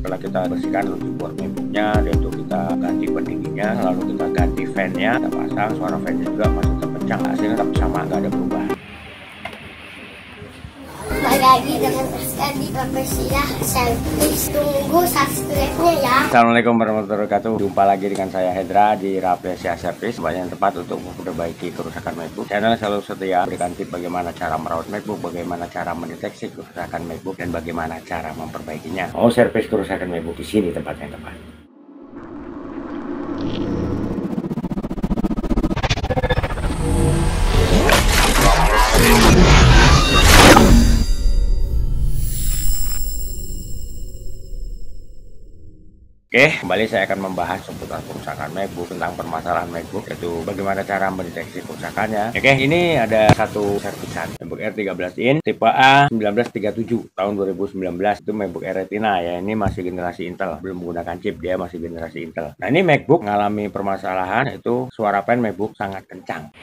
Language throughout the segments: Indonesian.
setelah kita bersihkan keyboard MacBooknya, yaitu kita ganti pendinginnya, lalu kita ganti fan-nya, kita pasang, suara fan-nya juga masih tetap kencang, hasilnya tetap sama, nggak ada perubahan. Kembali lagi dengan Rizky Profesional Service. Tunggu subscribe-nya ya. Assalamualaikum warahmatullahi wabarakatuh. Jumpa lagi dengan saya Hendra di Rafflesia Service, tempat yang tepat untuk memperbaiki kerusakan MacBook. Channel selalu setia berikan tips bagaimana cara merawat MacBook, bagaimana cara mendeteksi kerusakan MacBook, dan bagaimana cara memperbaikinya. Mau servis kerusakan MacBook, di sini tempat yang tepat. Oke, kembali saya akan membahas seputar kerusakan MacBook, tentang permasalahan MacBook, yaitu bagaimana cara mendeteksi kerusakannya. Oke, ini ada satu servisan MacBook Air 13 in tipe A1937 tahun 2019. Itu MacBook Air Retina ya, ini masih generasi Intel, belum menggunakan chip, dia masih generasi Intel. Nah, ini MacBook mengalami permasalahan, yaitu suara pen MacBook sangat kencang.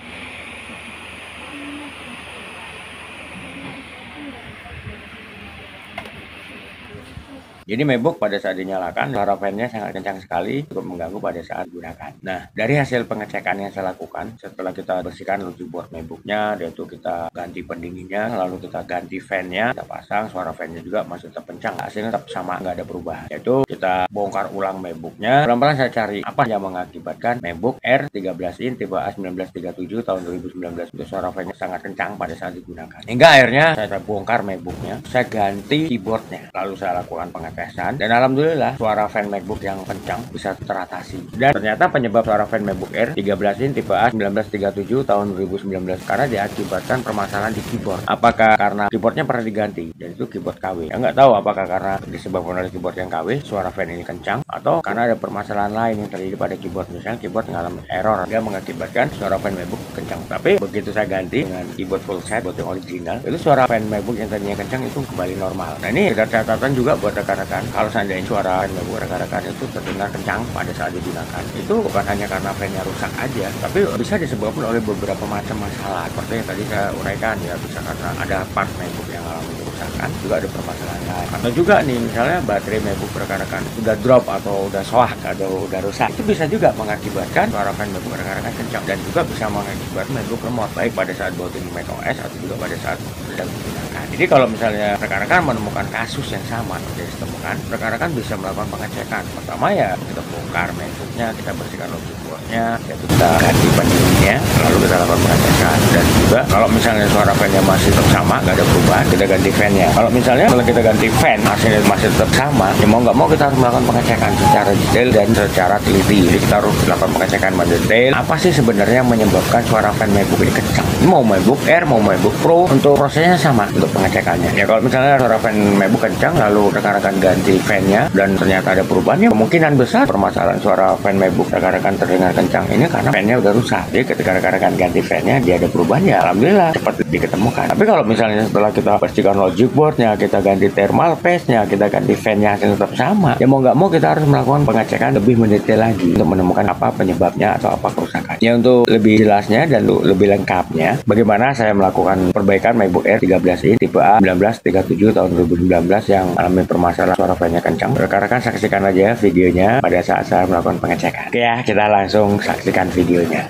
Jadi MacBook pada saat dinyalakan, suara fan-nya sangat kencang sekali, cukup mengganggu pada saat digunakan. Nah, dari hasil pengecekan yang saya lakukan, setelah kita bersihkan keyboard MacBook-nya, yaitu kita ganti pendinginnya, lalu kita ganti fan-nya, kita pasang, suara fan-nya juga masih tetap kencang, hasilnya tetap sama, nggak ada perubahan. Yaitu kita bongkar ulang MacBook-nya, pelan-pelan saya cari apa yang mengakibatkan MacBook Air 13 in tipe A1937 tahun 2019 itu suara fan-nya sangat kencang pada saat digunakan. Hingga akhirnya saya bongkar MacBook-nya, saya ganti keyboard-nya, lalu saya lakukan pengetesan, dan alhamdulillah suara fan MacBook yang kencang bisa teratasi. Dan ternyata penyebab suara fan MacBook Air 13 in tipe A1937 tahun 2019 karena diakibatkan permasalahan di keyboard. Apakah karena keyboardnya pernah diganti dan itu keyboard KW? Ya nggak tahu apakah karena disebabkan oleh keyboard yang KW suara fan ini kencang, atau karena ada permasalahan lain yang terjadi pada keyboard, misalnya keyboard mengalami error dia mengakibatkan suara fan MacBook kencang. Tapi begitu saya ganti dengan keyboard full set, keyboard yang original, itu suara fan MacBook yang tadinya kencang itu kembali normal. Nah, ini ada catatan juga buat rekan-rekan, kalau seandainya suara MacBook rekan-rekan itu terdengar kencang pada saat digunakan, itu bukan hanya karena fan-nya rusak aja, tapi bisa disebabkan oleh beberapa macam masalah seperti yang tadi saya uraikan ya, bisa karena ada part MacBook yang alami kerusakan, juga ada permasalahan lain, atau juga nih misalnya baterai MacBook rekan-rekan udah drop atau udah soak atau udah rusak, itu bisa juga mengakibatkan suara fan MacBook rekan-rekan kencang, dan juga bisa mengakibatkan MacBook lemot baik pada saat booting macOS atau juga pada saat sedang digunakan. Jadi kalau misalnya rekan-rekan menemukan kasus yang sama ditemukan, rekan-rekan bisa melakukan pengecekan. Pertama ya kita bongkar MacBook-nya, kita bersihkan keyboard-nya, yaitu kita ganti pendinginnya, lalu kita lakukan pengecekan. Dan juga kalau misalnya suara fan-nya masih tetap sama, nggak ada perubahan, kita ganti fan-nya. Kalau misalnya kalau kita ganti fan hasilnya masih tetap sama, ya mau nggak mau kita harus melakukan pengecekan secara detail dan secara teliti. Jadi kita harus melakukan pengecekan mendetail. Apa sih sebenarnya yang menyebabkan suara fan MacBook ini kencang? Mau MacBook Air, mau MacBook Pro, untuk prosesnya sama untuk pengecekannya. Ya kalau misalnya suara fan MacBook kencang, lalu rekan-rekan ganti fan-nya dan ternyata ada perubahan, ya kemungkinan besar permasalahan suara fan MacBook rekan-rekan terdengar kencang ini karena fan-nya udah rusak. Jadi ketika rekan-rekan ganti fan-nya dia ada perubahan, ya alhamdulillah cepat diketemukan. Tapi kalau misalnya setelah kita bersihkan logic board-nya, kita ganti thermal paste-nya, kita ganti fan-nya hasilnya tetap sama, ya mau nggak mau kita harus melakukan pengecekan lebih mendetail lagi untuk menemukan apa penyebabnya atau apa kerusakan. Ya untuk lebih jelasnya dan lebih lengkapnya bagaimana saya melakukan perbaikan MacBook Air 13 in tipe A1937 tahun 2019 yang alami permasalahan suara fan-nya kencang, rekan-rekan saksikan aja videonya pada saat saya melakukan pengecekan. Oke ya, kita langsung saksikan videonya.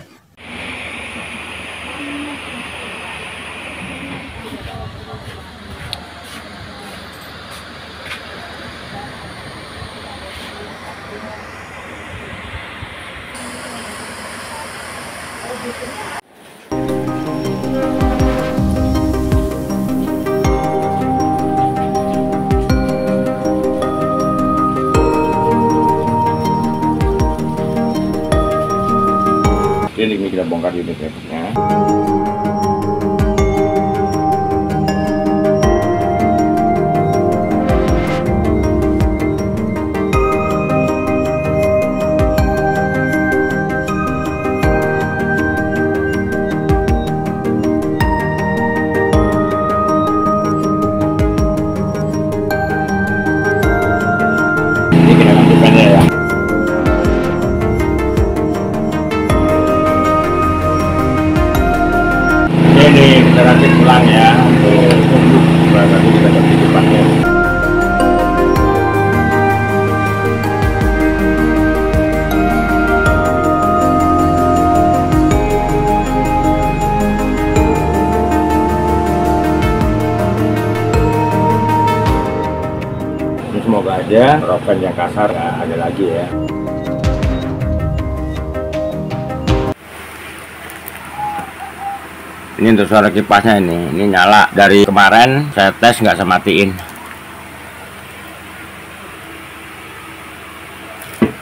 Ini kita bongkar unit MacBook-nya. Ini kita ganti fan-nya ya. Ini kita rakit ulang ya untuk tunggu berarti kita ganti depannya. semoga aja ropen yang kasar nggak ada lagi ya. Ini untuk suara kipasnya, ini nyala. Dari kemarin saya tes nggak saya matiin.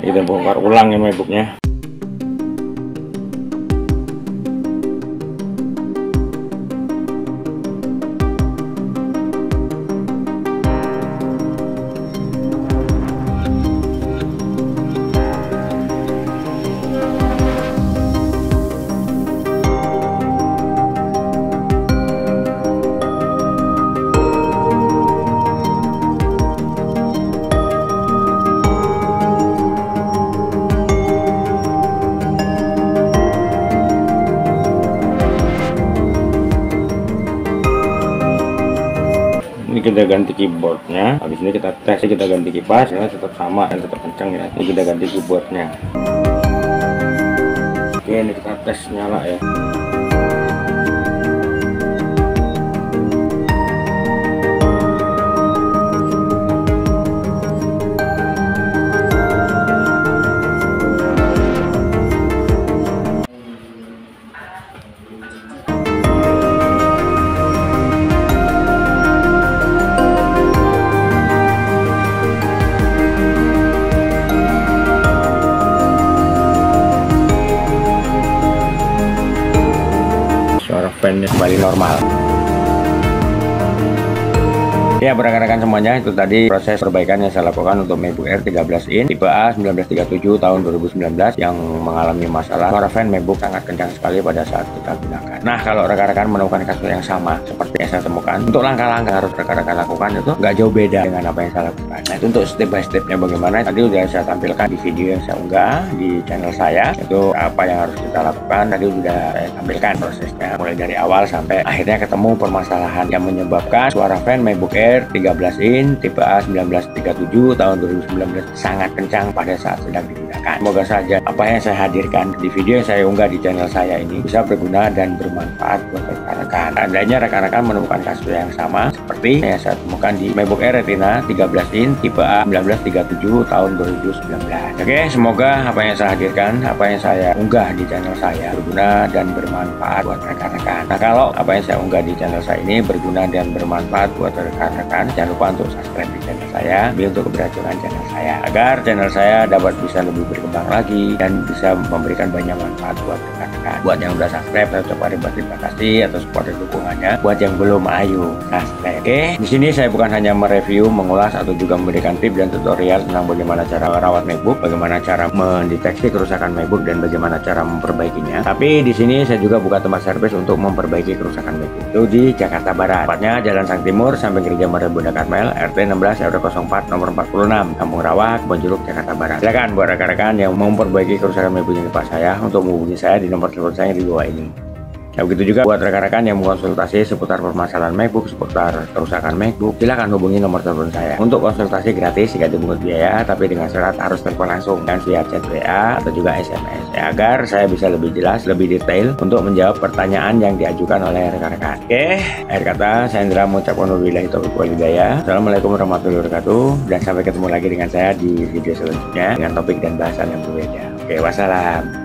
Kita bongkar ulang ya MacBooknya. Ini kita ganti keyboardnya, habis ini kita tes, kita ganti kipas, ya tetap sama dan tetap kencang ya. Ini kita ganti keyboardnya. Oke, ini kita tes nyala ya. Suara fan-nya kembali normal. Ya, rekan-rekan semuanya, itu tadi proses perbaikan yang saya lakukan untuk MacBook Air 13 in tipe A 1937 tahun 2019 yang mengalami masalah suara fan MacBook sangat kencang sekali pada saat kita gunakan. Nah, kalau rekan-rekan menemukan kasus yang sama seperti yang saya temukan, untuk langkah-langkah harus rekan-rekan lakukan itu nggak jauh beda dengan apa yang saya lakukan. Nah, itu untuk step by stepnya bagaimana tadi udah saya tampilkan di video yang saya unggah di channel saya. Itu apa yang harus kita lakukan tadi sudah saya tampilkan prosesnya mulai dari awal sampai akhirnya ketemu permasalahan yang menyebabkan suara fan MacBook Air 13 in tipe A 1937 tahun 2019 sangat kencang pada saat sedang digunakan. Semoga saja apa yang saya hadirkan di video yang saya unggah di channel saya ini bisa berguna dan bermanfaat buat rekan-rekan. Andainya rekan-rekan menemukan kasus yang sama seperti yang saya temukan di MacBook Air Retina 13 in tipe A 1937 tahun 2019. Oke, semoga apa yang saya hadirkan, apa yang saya unggah di channel saya berguna dan bermanfaat buat rekan-rekan. Nah, kalau apa yang saya unggah di channel saya ini berguna dan bermanfaat buat rekan-rekan, jangan lupa untuk subscribe di channel saya untuk keberhasilan channel saya agar channel saya dapat bisa lebih berkembang lagi dan bisa memberikan banyak manfaat buat rekan-rekan. Buat yang udah subscribe, saya ucapkan terima kasih atas support dan dukungannya. Buat yang belum, ayo subscribe. Oke, di sini saya bukan hanya mereview, mengulas atau juga memberikan tips dan tutorial tentang bagaimana cara merawat MacBook, bagaimana cara mendeteksi kerusakan MacBook dan bagaimana cara memperbaikinya. Tapi di sini saya juga buka tempat servis untuk memperbaiki kerusakan MacBook. Itu di Jakarta Barat. Tepatnya Jalan Sang Timur sampai Gereja Maria Bunda Karmel, RT 16 RW 04 nomor 46, Kampung Rawa, Kebonjeruk, Jakarta Barat. Silakan buat rekan-rekan yang mau memperbaiki kerusakan MacBook ini Pak saya untuk menghubungi saya di nomor telepon saya di bawah ini. Ya, begitu juga buat rekan-rekan yang mau konsultasi seputar permasalahan MacBook, seputar kerusakan MacBook, silakan hubungi nomor telepon saya. Untuk konsultasi gratis tidak dipungut biaya, tapi dengan syarat harus telepon langsung dan via chat WA atau juga SMS, ya, agar saya bisa lebih jelas, lebih detail untuk menjawab pertanyaan yang diajukan oleh rekan-rekan. Oke, akhir kata saya Indra mengucapkan wabillahi taufiq wal hidayah. Assalamualaikum warahmatullahi wabarakatuh, dan sampai ketemu lagi dengan saya di video selanjutnya dengan topik dan bahasan yang berbeda. Oke, wassalam.